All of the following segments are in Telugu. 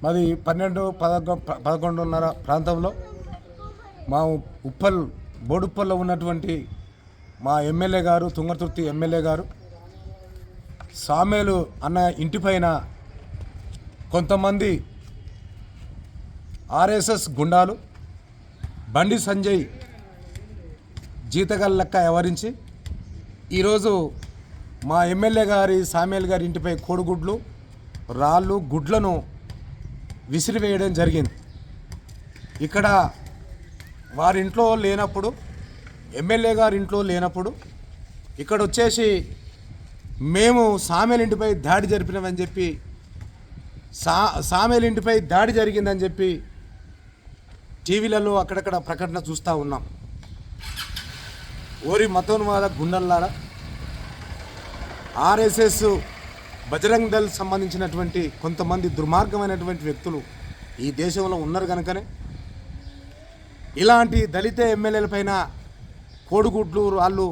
మాది 11-11:30 ప్రాంతంలో మా బోడుప్పల్లో ఉన్నటువంటి మా ఎమ్మెల్యే గారు, తుంగతుర్తి ఎమ్మెల్యే గారు సామేలు అన్న ఇంటిపైన కొంతమంది ఆర్ఎస్ఎస్ గుండాలు బండి సంజయ్ జీతగాళ్ళ లెక్క వ్యవహరించి ఈరోజు మా ఎమ్మెల్యే గారి సామేల్ గారి ఇంటిపై కోడిగుడ్లు, రాళ్ళు, గుడ్లను విసిరివేయడం జరిగింది. ఇక్కడ వారింట్లో లేనప్పుడు, ఎమ్మెల్యే గారి ఇంట్లో లేనప్పుడు ఇక్కడ వచ్చేసి మేము సామేల్ ఇంటిపై దాడి జరిపినామని చెప్పి సామేల్ ఇంటిపై దాడి జరిగిందని చెప్పి టీవీలలో అక్కడక్కడ ప్రకటన చూస్తూ ఉన్నాం. ఓరి మతోన్మాద గుండల్లారా, ఆర్ఎస్ఎస్ బజరంగ్ దళ్ సంబంధించినటువంటి కొంతమంది దుర్మార్గమైనటువంటి వ్యక్తులు ఈ దేశంలో ఉన్నారు కనుకనే ఇలాంటి దళిత ఎమ్మెల్యేల పైన కోడిగుడ్లు, రాళ్ళు,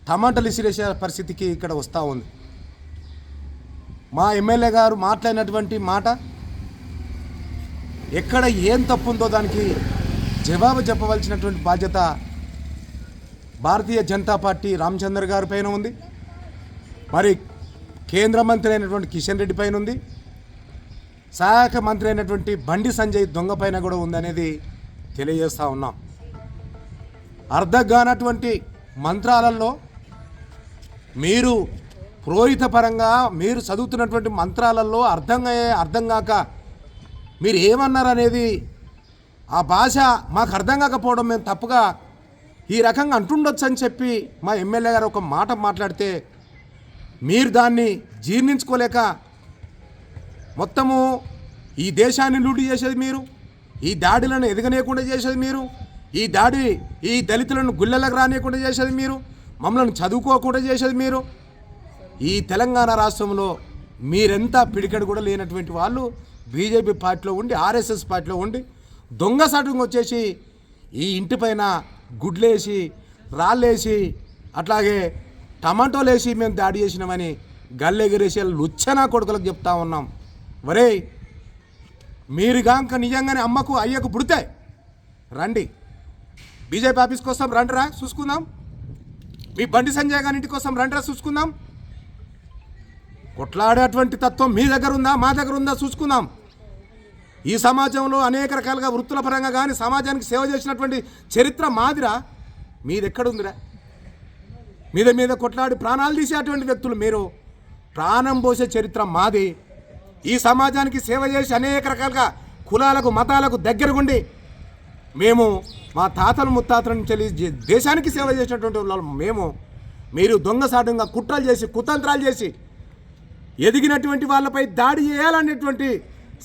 టమాటాలు ఇసిరేసే పరిస్థితికి ఇక్కడ వస్తూ ఉంది. మా ఎమ్మెల్యే గారు మాట్లాడినటువంటి మాట ఎక్కడ ఏం తప్పు ఉందో దానికి జవాబు చెప్పవలసినటువంటి బాధ్యత భారతీయ జనతా పార్టీ రామచంద్ర గారి పైన ఉంది, మరి కేంద్ర మంత్రి అయినటువంటి కిషన్ రెడ్డి పైన ఉంది, సహాయక మంత్రి అయినటువంటి బండి సంజయ్ దొంగ పైన కూడా ఉందనేది తెలియజేస్తూ ఉన్నాం. అర్థంగానటువంటి మంత్రాలలో మీరు పురోహితపరంగా మీరు చదువుతున్నటువంటి మంత్రాలలో అర్థం కాక మీరు ఏమన్నారు అనేది ఆ భాష మాకు అర్థం కాకపోవడం మేము తప్పుగా ఈ రకంగా అంటుండొచ్చు అని చెప్పి మా ఎమ్మెల్యే గారు ఒక మాట మాట్లాడితే మీరు దాన్ని జీర్ణించుకోలేక మొత్తము ఈ దేశాన్ని లూటీ చేసేది మీరు, ఈ దాడులను ఎదగనీయకుండా చేసేది మీరు, ఈ దళితులను గుళ్ళలకు రానియకుండా చేసేది మీరు, మమ్మల్ని చదువుకోకుండా చేసేది మీరు. ఈ తెలంగాణ రాష్ట్రంలో మీరెంత పిడికడు కూడా లేనటువంటి వాళ్ళు బీజేపీ పార్టీలో ఉండి, ఆర్ఎస్ఎస్ పార్టీలో ఉండి దొంగసాటుగా వచ్చేసి ఈ ఇంటిపైన గుడ్లేసి, రాళ్ళేసి, అట్లాగే టమాటోలు వేసి మేము దాడి చేసినామని గల్లెగిరేసి లుచ్చనా కొడుకులకు చెప్తా ఉన్నాం. వరే, మీరు గాంక నిజంగానే అమ్మకు అయ్యకు పుడితే రండి, బీజేపీ ఆఫీస్ కోసం రండిరా చూసుకుందాం, మీ బండి సంజయ్ గారి ఇంటి కోసం రండిరా చూసుకుందాం. కొట్లాడేటువంటి తత్వం మీ దగ్గర ఉందా, మా దగ్గర ఉందా చూసుకుందాం. ఈ సమాజంలో అనేక రకాలుగా వృత్తుల పరంగా కానీ సమాజానికి సేవ చేసినటువంటి చరిత్ర మాదిరా, మీదెక్కడుందిరా? మీద కొట్లాడి ప్రాణాలు తీసేటువంటి వ్యక్తులు మీరు. ప్రాణం పోసే చరిత్ర మాది. ఈ సమాజానికి సేవ చేసి అనేక రకాలుగా కులాలకు, మతాలకు దగ్గరగుండి మేము మా తాతలు ముత్తాతల నుంచి దేశానికి సేవ చేసినటువంటి వాళ్ళు మేము. మీరు దొంగసాటుగా కుట్రలు చేసి, కుతంత్రాలు చేసి ఎదిగినటువంటి వాళ్ళపై దాడి చేయాలనేటువంటి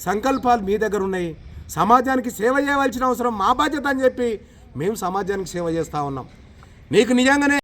సంకల్పాలు మీ దగ్గర ఉన్నాయి. సమాజానికి సేవ చేయవలసిన అవసరం మా బాధ్యత అని చెప్పి మేము సమాజానికి సేవ చేస్తూ ఉన్నాం. నీకు నిజంగానే